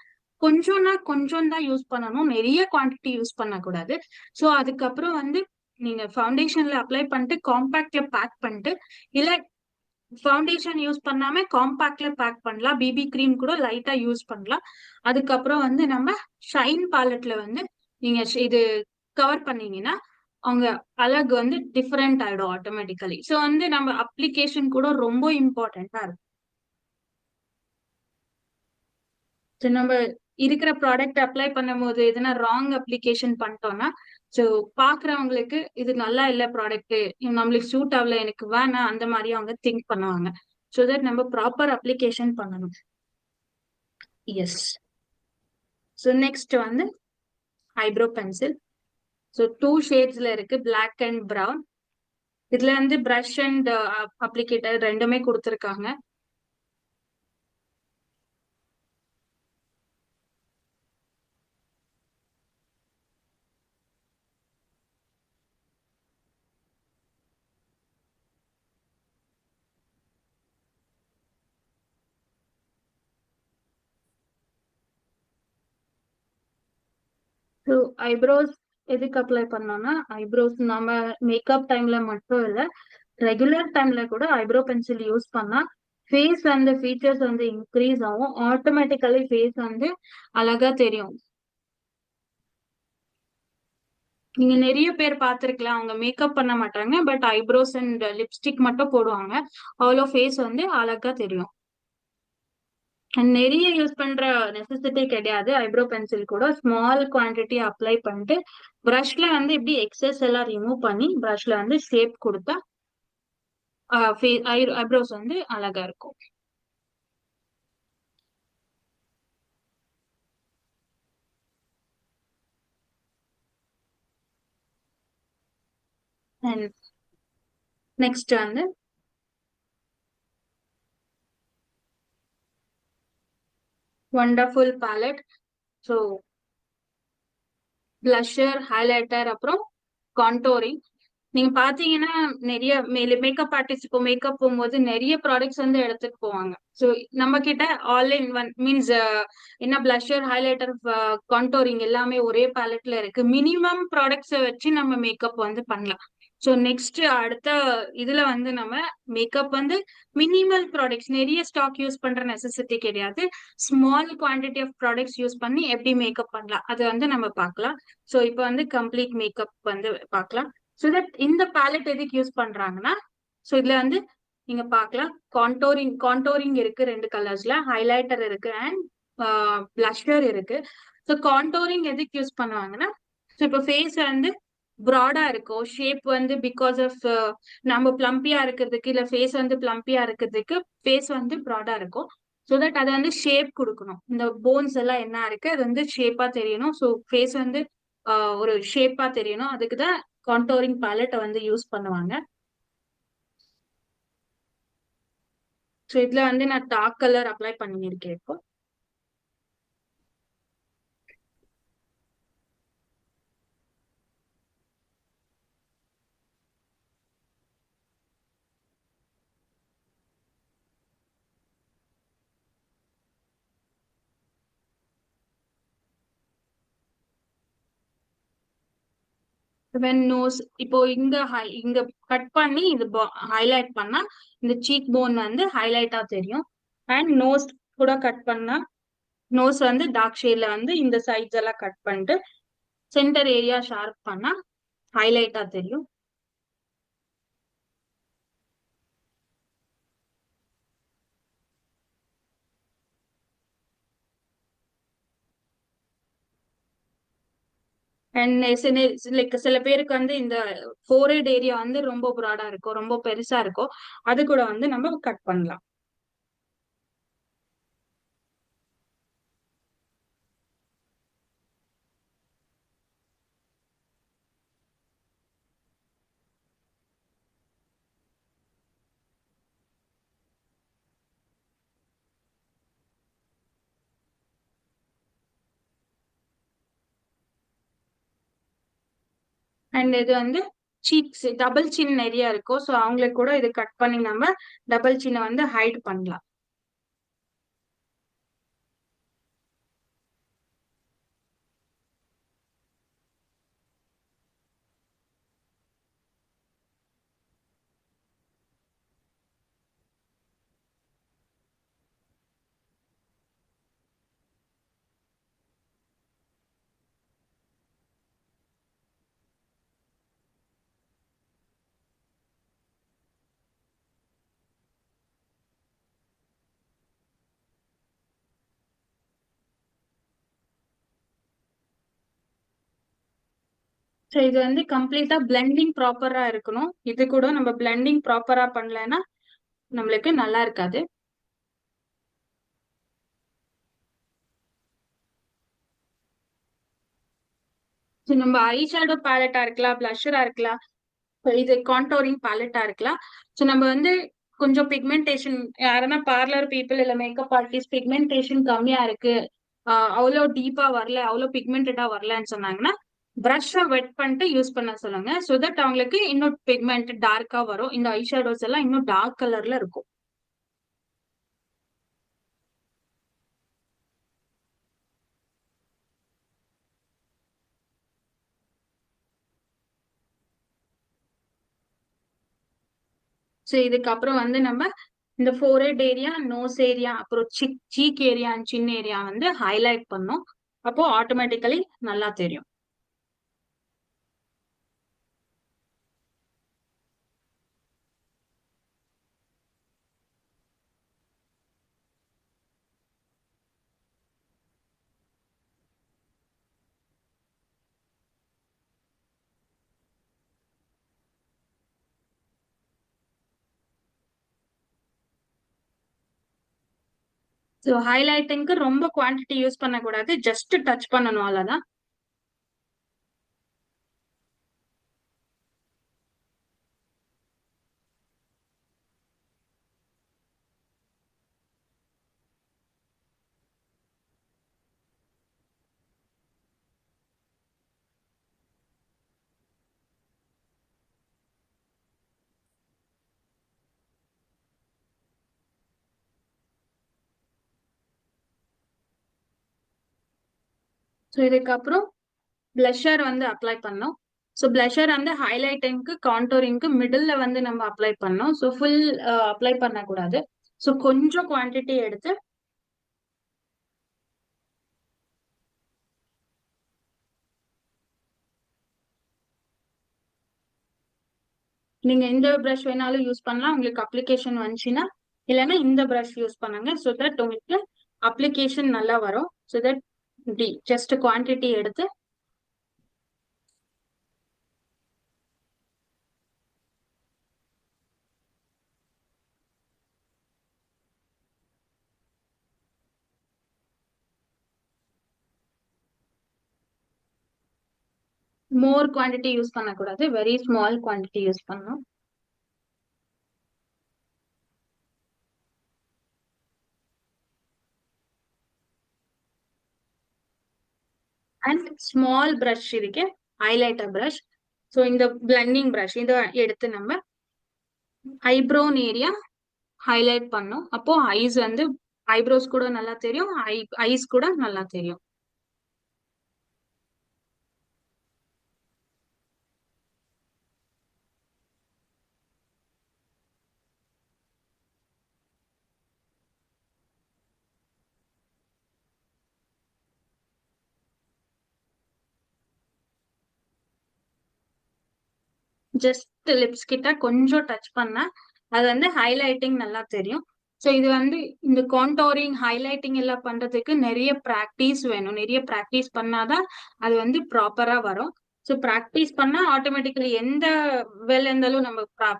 கொஞ்சம்னா கொஞ்சம் தான் யூஸ் பண்ணணும், நிறைய குவான்டிட்டி யூஸ் பண்ணக்கூடாது. ஸோ அதுக்கப்புறம் வந்து நீங்க ஃபவுண்டேஷன்ல அப்ளை பண்ணிட்டு காம்பாக்ட்ல பேக் பண்ணிட்டு, இல்ல ஃபவுண்டேஷன் யூஸ் பண்ணாம காம்பாக்ட்ல பேக் பண்ணலாம், பிபி கிரீம் கூட லைட்டா யூஸ் பண்ணலாம். அதுக்கப்புறம் வந்து நம்ம ஷைன் பாலெட்ல வந்து நீங்க இது கவர் பண்ணீங்கன்னா அவங்க அழகு வந்து டிஃபரெண்ட் ஆயிடும் ஆட்டோமேட்டிக்கலி. ஸோ வந்து நம்ம அப்ளிகேஷன் கூட ரொம்ப இம்பார்ட்டண்டா இருக்கும். ஸோ நம்ம இருக்கிற ப்ராடக்ட் அப்ளை பண்ணும் போது எதனா ராங் அப்ளிகேஷன் பண்ணிட்டோம்னா, ஸோ பாக்குறவங்களுக்கு இது நல்லா இல்ல ப்ராடக்ட், நம்மளுக்கு சூட் ஆகல, எனக்கு வேணாம், அந்த மாதிரி அவங்க திங்க் பண்ணுவாங்க. ஸோ தட் நம்ம ப்ராப்பர் அப்ளிகேஷன் பண்ணணும். எஸ். ஸோ நெக்ஸ்ட் வந்து ஐப்ரோ பென்சில். ஸோ 2 ஷேட்ஸ்ல இருக்கு, பிளாக் அண்ட் பிரவுன். இதுல வந்து பிரஷ் அண்ட் அப்ளிகேட்டர் ரெண்டுமே கொடுத்துருக்காங்க. ஸோ ஐப்ரோஸ் எதுக்கு அப்ளை பண்ணோம்னா, ஐப்ரோஸ் நம்ம மேக்கப் டைம்ல மட்டும் இல்ல, ரெகுலர் டைம்ல கூட ஐப்ரோ பென்சில் யூஸ் பண்ணா ஃபேஸ் அந்த ஃபீச்சர்ஸ் வந்து இன்க்ரீஸ் ஆகும், ஆட்டோமேட்டிக்கலி ஃபேஸ் வந்து அழகா தெரியும். நீங்க நிறைய பேர் பார்த்திருக்கலாம், அவங்க மேக்கப் பண்ண மாட்டாங்க, பட் ஐப்ரோஸ் அண்ட் லிப்ஸ்டிக் மட்டும் போடுவாங்க, அவ்வளோ ஃபேஸ் வந்து அழகா தெரியும். நிறைய யூஸ் பண்ற நெசசிட்டி கிடையாது. ஐப்ரோ பென்சில் கூட ஸ்மால் குவான்டிட்டி அப்ளை பண்ணிட்டு பிரஷ்ல வந்து இப்படி எக்ஸஸ் எல்லாம் ரிமூவ் பண்ணி பிரஷ்ல வந்து ஷேப் கொடுத்தா ஐப்ரோஸ் வந்து அழகா இருக்கும். அண்ட் நெக்ஸ்ட் வந்து wonderful palette. So blusher, highlighter, அப்புறம் கான்டோரிங். நீங்க பாத்தீங்கன்னா நிறைய மேக்கப் ஆர்டிஸ்ட் இப்போ மேக்கப் போகும்போது நிறைய ப்ராடக்ட்ஸ் வந்து எடுத்துட்டு போவாங்க. ஸோ நம்ம கிட்ட ஆல் இன் ஒன் மீன்ஸ் என்ன பிளஷர், ஹைலைட்டர், கான்டோரிங் எல்லாமே ஒரே பேலட்ல இருக்கு. மினிமம் ப்ராடக்ட்ஸை வச்சு நம்ம மேக்கப் வந்து பண்ணலாம். ஸோ நெக்ஸ்ட் அடுத்த இதுல வந்து நம்ம மேக்கப் வந்து மினிமல் ப்ராடக்ட்ஸ், நிறைய ஸ்டாக் யூஸ் பண்ற நெசசிட்டி கிடையாது, small quantity of products use பண்ணி எப்படி மேக்கப் பண்ணலாம் அது வந்து நம்ம பார்க்கலாம். ஸோ இப்போ வந்து கம்ப்ளீட் மேக்கப் வந்து பார்க்கலாம். ஸோ தட் இந்த பேலட் எதுக்கு யூஸ் பண்றாங்கன்னா, ஸோ இதுல வந்து நீங்க பார்க்கலாம், கான்டோரிங் இருக்கு 2 கலர்ஸ்ல, ஹைலைட்டர் இருக்கு அண்ட் பிளஷர் இருக்கு. ஸோ கான்டோரிங் எதுக்கு யூஸ் பண்ணுவாங்கன்னா, ஸோ இப்போ ஃபேஸ் வந்து ப்ராடா இருக்கும் ஷேப் வந்து பிகாஸ் ஆஃப் நம்ம பிளம்பியா இருக்கிறதுக்கு, இல்ல ஃபேஸ் வந்து பிளம்பியா இருக்கிறதுக்கு ஃபேஸ் வந்து ப்ராடா இருக்கும். ஸோ தட் அதை வந்து ஷேப் கொடுக்கணும், இந்த போன்ஸ் எல்லாம் என்ன இருக்கு அது வந்து ஷேப்பா தெரியணும். ஸோ ஃபேஸ் வந்து ஒரு ஷேப்பா தெரியணும், அதுக்குதான் கான்டோரிங் பேலட்டை வந்து யூஸ் பண்ணுவாங்க. ஸோ இதுல வந்து நான் டார்க் கலர் அப்ளை பண்ணியிருக்கேன் இப்போ. வென் நோஸ் இப்போ இங்க கட் பண்ணி இது ஹைலைட் பண்ணா இந்த சீக் போன் வந்து ஹைலைட்டா தெரியும். அண்ட் நோஸ் கூட கட் பண்ணா நோஸ் வந்து டார்க் ஷேட்ல வந்து இந்த சைட்ஸ் எல்லாம் கட் பண்ணிட்டு சென்டர் ஏரியா ஷார்ப் பண்ணா ஹைலைட்டா தெரியும். அண்ட் லைக் சில பேருக்கு வந்து இந்த ஃபோர்ஹெட் ஏரியா வந்து ரொம்ப ப்ராடா இருக்கும், ரொம்ப பெருசா இருக்கும், அது கூட வந்து நம்ம கட் பண்ணலாம். அண்ட் இது வந்து சீக்ஸ் டபுள் சின் நிறைய இருக்கும், ஸோ அவங்களுக்கு கூட இது கட் பண்ணி நம்ம டபுள் சின்னை வந்து ஹைட் பண்ணலாம். ஸோ இது வந்து கம்ப்ளீட்டா பிளெண்டிங் ப்ராப்பரா இருக்கணும். இது கூட நம்ம பிளெண்டிங் ப்ராப்பரா பண்ணலைன்னா நம்மளுக்கு நல்லா இருக்காது. ஸோ நம்ம ஐ ஷேடோ பேலட்டா இருக்கலாம், பிளஷரா இருக்கலாம், இது கான்டோரிங் பேலட்டா இருக்கலாம். ஸோ நம்ம வந்து கொஞ்சம் பிக்மெண்டேஷன், யாருன்னா பார்லர் பீப்புள் இல்ல மேக்கப் ஆர்டிஸ்ட் பிக்மெண்டேஷன் கம்மியா இருக்கு, அவ்வளோ டீப்பா வரல, அவ்வளோ பிக்மெண்டடா வரலன்னு சொன்னாங்கன்னா ப்ரஷ்ஷை வெட் பண்ணிட்டு யூஸ் பண்ண சொல்லுங்க. ஸோ தட் அவங்களுக்கு இன்னும் பிக்மெண்ட் டார்க்கா வரும், இந்த ஐ ஷேடோஸ் எல்லாம் இன்னும் டார்க் கலர்ல இருக்கும். ஸோ இதுக்கப்புறம் வந்து நம்ம இந்த ஃபோர்ஹெட் ஏரியா, நோஸ் ஏரியா, அப்புறம் cheek area and chin area வந்து ஹைலைட் பண்ணோம். அப்போ ஆட்டோமேட்டிக்கலி நல்லா தெரியும். ஸோ ஹைலைட்டிங்க்கு ரொம்ப குவான்டிட்டி யூஸ் பண்ணக்கூடாது, ஜஸ்ட் டச் பண்ணணும் அவ்வளவுதான். ஸோ இதுக்கப்புறம் பிளஷர் வந்து அப்ளை பண்ணோம். ஸோ பிளஷர் வந்து ஹைலைட்டிங்க்கு கான்டோரிங்க்கு மிடில்ல வந்து நம்ம அப்ளை பண்ணோம். ஸோ ஃபுல் அப்ளை பண்ணக்கூடாது. ஸோ கொஞ்சம் குவான்டிட்டி எடுத்து நீங்க இந்த ப்ரஷ் வேணாலும் யூஸ் பண்ணலாம் உங்களுக்கு அப்ளிகேஷன் வந்துச்சுன்னா, இல்லைன்னா இந்த ப்ரஷ் யூஸ் பண்ணுங்க. ஸோ தட் உங்களுக்கு அப்ளிகேஷன் நல்லா வரும். ஸோ தட் இப்படி ஜஸ்ட் குவான்டிட்டி எடுத்து மோர் குவான்டிட்டி யூஸ் பண்ணக்கூடாது, வெரி ஸ்மால் குவான்டிட்டி யூஸ் பண்ணணும். அண்ட் ஸ்மால் ப்ரஷ் இருக்கு, ஹைலைட்டர் ப்ரஷ். ஸோ இந்த பிளெண்டிங் ப்ரஷ் இதை எடுத்து நம்ம ஐப்ரோன் ஏரியா ஹைலைட் பண்ணோம். அப்போ ஐஸ் வந்து ஐப்ரோஸ் கூட நல்லா தெரியும், ஐஸ் கூட நல்லா தெரியும். ஜஸ்ட் லிப்ஸ் கிட்ட கொஞ்சம் டச் பண்ணா அது வந்து ஹைலைட்டிங் நல்லா தெரியும். ஸோ இது வந்து இந்த கான்டோரிங் ஹைலைட்டிங் எல்லாம் பண்றதுக்கு நிறைய ப்ராக்டிஸ் வேணும். நிறைய ப்ராக்டிஸ் பண்ணாதான் அது வந்து ப்ராப்பரா வரும். ஸோ ப்ராக்டிஸ் பண்ணா ஆட்டோமேட்டிக்கலி எந்த வேலை இருந்தாலும் நம்ம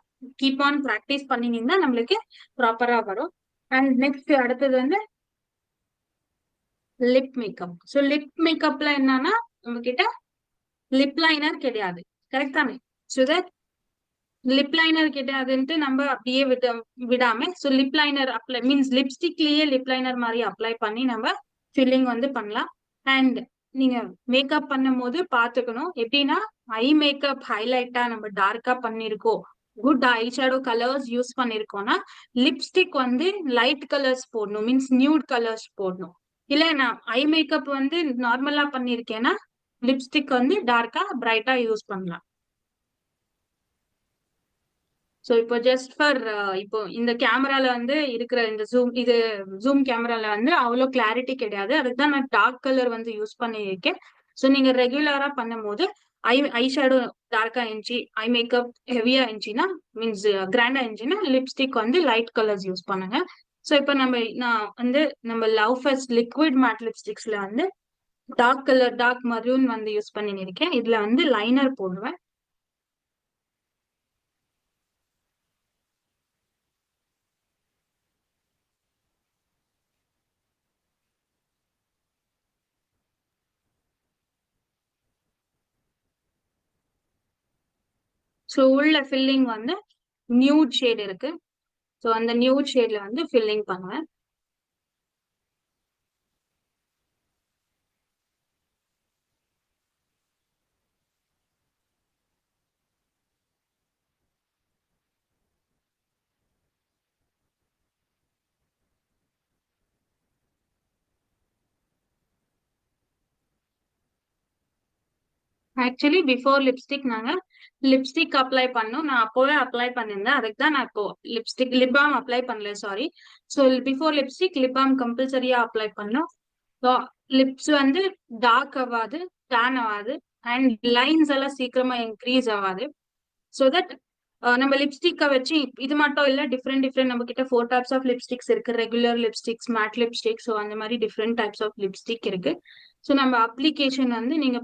கீப் ஆன் ப்ராக்டிஸ் பண்ணினீங்கன்னா நம்மளுக்கு ப்ராப்பரா வரும். அண்ட் நெக்ஸ்ட் அடுத்தது வந்து லிப் மேக்கப். ஸோ லிப் மேக்கப்ல என்னன்னா நம்ம கிட்ட லிப் லைனர் கிடையாது. கரெக்ட் தானே? ஸோ தட் லிப் லைனர் கிடையாதுன்ட்டு நம்ம அப்படியே விடாம so lip liner apply means லிப்ஸ்டிக்லயே லிப் லைனர் மாதிரி அப்ளை பண்ணி நம்ம ஃபில்லிங் வந்து பண்ணலாம். அண்ட் நீங்க மேக்கப் பண்ணும் போது பாத்துக்கணும் எப்படின்னா ஐ மேக்கப் ஹைலைட்டா நம்ம டார்க்கா பண்ணிருக்கோம், good eye shadow colours use பண்ணிருக்கோம்னா லிப்ஸ்டிக் வந்து லைட் கலர்ஸ் போடணும், மீன்ஸ் நியூட் கலர்ஸ் போடணும். இல்ல நான் ஐ மேக்கப் வந்து நார்மலா பண்ணிருக்கேன்னா லிப்ஸ்டிக் வந்து டார்க்கா பிரைட்டா யூஸ் பண்ணலாம். ஸோ இப்போ ஜஸ்ட் ஃபார் இப்போ இந்த கேமரால வந்து இருக்கிற இந்த ஜூம் கேமரால வந்து அவ்வளோ கிளாரிட்டி கிடையாது, அதுக்கு தான் நான் டார்க் கலர் வந்து யூஸ் பண்ணியிருக்கேன். ஸோ நீங்க ரெகுலரா பண்ணும் போது ஐ ஷேடோ டார்க்கா இருந்துச்சு, ஐ மேக்கப் ஹெவியா இருந்துச்சுன்னா மீன்ஸ் கிராண்டா இருந்துச்சுன்னா லிப்ஸ்டிக் வந்து லைட் கலர்ஸ் யூஸ் பண்ணுங்க. ஸோ இப்போ நான் வந்து நம்ம லவ் ஃபர்ஸ்ட் லிக்விட் மேட் லிப்ஸ்டிக்ஸ்ல வந்து டார்க் மரூன் வந்து யூஸ் பண்ணிருக்கேன். இதுல வந்து லைனர் போடுவேன். ஸோ உள்ள ஃபில்லிங் வந்து நியூட் ஷேட் இருக்கு. ஸோ அந்த நியூட் ஷேட்ல வந்து ஃபில்லிங் பண்ணுவேன். ஆக்சுவலி பிஃபோர் லிப்ஸ்டிக் நாங்க லிப்ஸ்டிக் அப்ளை பண்ணோம், நான் அப்போவே அப்ளை பண்ணிருந்தேன். அதுக்கு தான் நான் இப்போ லிப் பாம் அப்ளை பண்ணல, sorry. So before lipstick lip balm கம்பல்சரியா அப்ளை பண்ணோம். ஸோ லிப்ஸ் வந்து டார்க் ஆகாது, டேன் ஆகாது, அண்ட் லைன்ஸ் எல்லாம் சீக்கிரமா இன்க்ரீஸ் ஆகாது. ஸோ தட் நம்ம லிப்ஸ்டிக்கை வச்சு இது மட்டும் இல்ல, டிஃப்ரெண்ட் நம்ம கிட்ட 4 டைப்ஸ் ஆஃப் லிப்ஸ்டிக்ஸ் இருக்கு. Regular lipsticks, mat lipstick, so அந்த மாதிரி டிஃப்ரெண்ட் டைப்ஸ் ஆஃப் லிப்ஸ்டிக் இருக்கு. ஸோ நம்ம அப்ளிகேஷன் வந்து நீங்க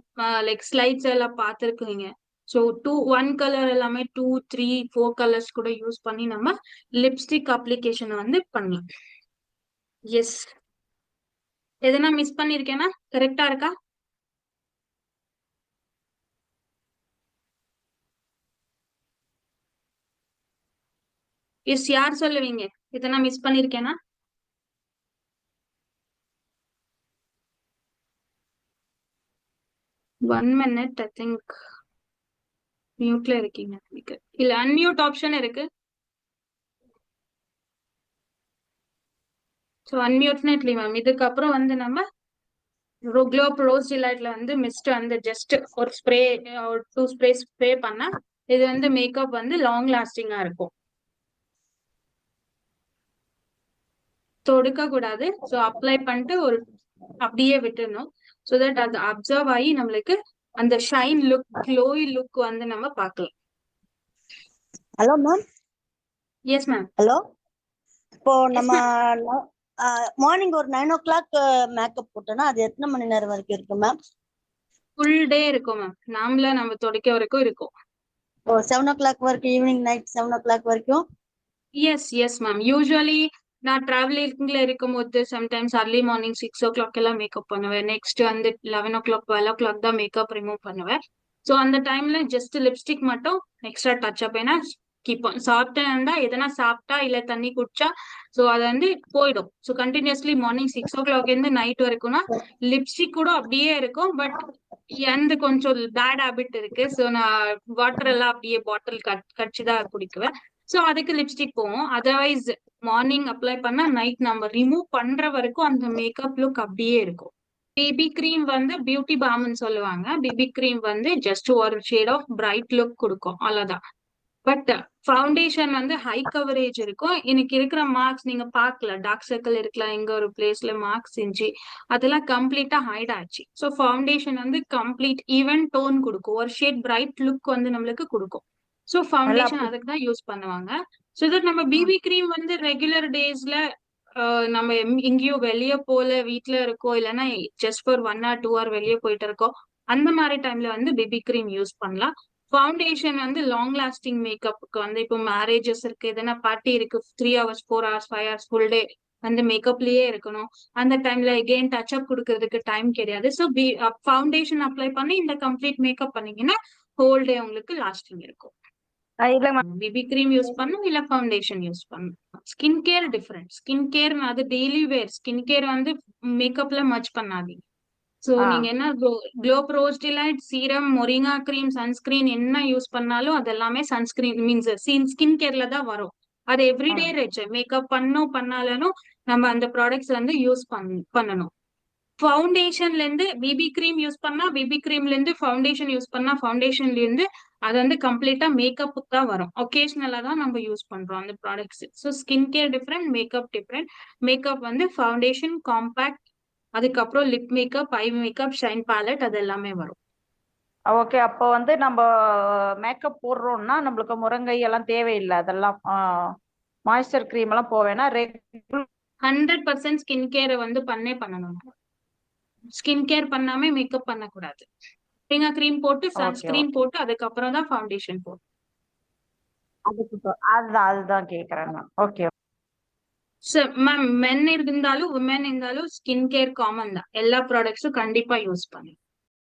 லைக் ஸ்லைட்ஸ் எல்லாம் பார்த்துருக்கீங்க. ஸோ ஒன் கலர் எல்லாமே 2, 3, 4 கலர்ஸ் கூட யூஸ் பண்ணி நம்ம லிப்ஸ்டிக் அப்ளிகேஷன் வந்து பண்ணலாம். எஸ், எதனா மிஸ் பண்ணிருக்கேன்னா கரெக்டா இருக்கா? எஸ், யார் சொல்லுவீங்க எதனா மிஸ் பண்ணிருக்கேனா? 1 minute ஐ திங்க் மியூட்ல இருக்கீங்க நினைக்கிறேன். இல்ல அன்மியூட் ஆப்ஷன் இருக்கு. ஸோ அன்மியூட்னேட்லி மேம் இதுக்கப்புறம் வந்து நம்ம குளோப் ரோஸ் டிலைட்ல வந்து மிஸ்ட் வந்து ஜஸ்ட் ஒரு ஸ்ப்ரே, ஒரு 2 ஸ்ப்ரே பண்ணா இது வந்து மேக்கப் வந்து லாங் லாஸ்டிங்கா இருக்கும். தொடுக்க கூடாது. ஸோ அப்ளை பண்ணிட்டு ஒரு அப்படியே விட்டுடணும். ஸோ தட் அது அப்சர்வ் ஆகி நம்மளுக்கு அந்த ஷைன் லுக், க்ளோயி லுக் வந்து நம்ம பார்க்கலாம். Hello ma'am. Yes ma'am. Hello. இப்போ Yes, நம்ம மார்னிங் ஒரு 9 o'clock மேக்கப் போட்டோம்னா அது எத்தனை மணி நேரம் வரைக்கும் இருக்கு மேம்? ஃபுல் டே இருக்கும் மேம், நம்ம துடைக்க வரைக்கும் இருக்கும். ஓ, 7 o'clock வரைக்கும், ஈவினிங் நைட் 7 o'clock வரைக்கும்? Yes ma'am. யூஸ்வலி நான் டிராவலிங்ல இருக்கும்போது சம்டைம்ஸ் அர்லி மார்னிங் 6 o'clock எல்லாம் மேக்கப் பண்ணுவேன். நெக்ஸ்ட் வந்து 11 o'clock 12 o'clock தான் மேக்கப் ரிமூவ் பண்ணுவேன். ஸோ அந்த டைம்ல ஜஸ்ட் லிப்ஸ்டிக் மட்டும் எக்ஸ்ட்ரா டச் அப், ஏன்னா சாப்பிட்டேன்னா எதனா சாப்பிட்டா இல்ல தண்ணி குடிச்சா ஸோ அது வந்து போயிடும். ஸோ கண்டினியூஸ்லி மார்னிங் 6 o'clock இருந்து நைட் வரைக்கும்னா லிப்ஸ்டிக் கூட அப்படியே இருக்கும். பட் எந்த கொஞ்சம் பேட் ஹேபிட் இருக்கு. ஸோ நான் வாட்டர் எல்லாம் அப்படியே பாட்டில் கடிச்சுதான் குடிக்குவேன். ஸோ அதுக்கு லிப்ஸ்டிக் போவோம். அதர்வைஸ் மார்னிங் அப்ளை பண்ணா நைட் நம்ம ரிமூவ் பண்ற வரைக்கும் அந்த மேக்கப் லுக் அப்படியே இருக்கும். பிபி கிரீம் வந்து பியூட்டி பாம்னு சொல்லுவாங்க. பிபி கிரீம் வந்து ஜஸ்ட் ஒரு ஷேட் ஆஃப் பிரைட் லுக் கொடுக்கும், அவ்வளவுதான். பட் ஃபவுண்டேஷன் வந்து ஹை கவரேஜ் இருக்கும். எனக்கு இருக்கிற மார்க்ஸ் நீங்க பார்க்கல, டார்க் சர்க்கிள் இருக்கலாம், எங்க ஒரு பிளேஸ்ல மார்க்ஸ் இருந்துச்சு, அதெல்லாம் கம்ப்ளீட்டா ஹைட் ஆச்சு. ஸோ ஃபவுண்டேஷன் வந்து கம்ப்ளீட் ஈவன் டோன் கொடுக்கும், ஒரு ஷேட் பிரைட் லுக் வந்து நம்மளுக்கு கொடுக்கும். ஸோ ஃபவுண்டேஷன் அதுக்கு தான் யூஸ் பண்ணுவாங்க. ஸோ தட் நம்ம பிபி கிரீம் வந்து ரெகுலர் டேஸ்ல நம்ம எங்கேயோ வெளியே போல வீட்ல இருக்கோம், இல்லைன்னா ஜஸ்ட் ஃபார் 1 or 2 hour வெளியே போயிட்டு இருக்கோம், அந்த மாதிரி டைம்ல வந்து பிபி கிரீம் யூஸ் பண்ணலாம். ஃபவுண்டேஷன் வந்து லாங் லாஸ்டிங் மேக்கப்புக்கு வந்து இப்போ மேரேஜஸ் இருக்கு, எதனா பார்ட்டி இருக்கு, 3 hours 4 hours 5 hours full day வந்து மேக்கப்லயே இருக்கணும். அந்த டைம்ல எகெயின் டச் அப் கொடுக்கறதுக்கு டைம் கிடையாது. ஸோ ஃபவுண்டேஷன் அப்ளை பண்ணி இந்த கம்ப்ளீட் மேக்கப் பண்ணீங்கன்னா ஹோல் டே உங்களுக்கு லாஸ்டிங் இருக்கும். இல்ல பிபி கிரீம் யூஸ் பண்ணும், இல்ல ஃபவுண்டேஷன் யூஸ் பண்ணும். Skin care different. Skin care அது டெய்லி வேர். ஸ்கின் கேர் வந்து மேக்கப்ல மச் பண்ணாதீங்க. சோ நீங்க என்ன glow rose delight serum, moringa cream, sunscreen என்ன யூஸ் பண்ணாலும் அது எல்லாமே சன்ஸ்கிரீன் மீன்ஸ் ஸ்கின் கேர்ல தான் வரும். அது எவ்ரிடே ரெச்சு மேக்கப் பண்ணாலும் நம்ம அந்த ப்ராடக்ட்ஸ் வந்து யூஸ் பண்ணணும். ஃபவுண்டேஷன்ல இருந்து பிபி கிரீம் யூஸ் பண்ணா பிபி கிரீம்ல இருந்து ஃபவுண்டேஷன் யூஸ் பண்ணா ஃபவுண்டேஷன்ல இருந்து அது வந்து கம்ப்ளீட்டா மேக்கப்புக்கு தான் வரும். ஒகேஷனலா தான் நம்ம யூஸ் பண்றோம் அந்த products. So skin care different, makeup different. Makeup வந்து ஃபவுண்டேஷன், காம்பாக்ட், அதுக்கப்புறம் lip makeup, eye makeup, shine palette, அது எல்லாமே வரும். ஓகே. அப்போ வந்து நம்ம மேக்கப் போடுறோம்னா நம்மளுக்கு முருங்கை எல்லாம் தேவையில்லை. அதெல்லாம் மாய்ஸ்சர் கிரீம் எல்லாம் போவேன்னா 100% ஸ்கின் கேரை வந்து பண்ணணும். ஸ்கின் கேர் பண்ணாம மேக்கப் பண்ணக்கூடாது. மொரிங்கா கிரீம் போட்டு சன்ஸ்கிரீன் போட்டு அதுக்கப்புறம் தான் ஃபவுண்டேஷன் போடும். அதுதான் கேக்குறேன் நான். ஓகே மேம், மென் இருந்தாலும் உமன் இருந்தாலும் ஸ்கின் கேர் காமன் தான். எல்லா ப்ராடக்ட்ஸும் கண்டிப்பா யூஸ் பண்ணு.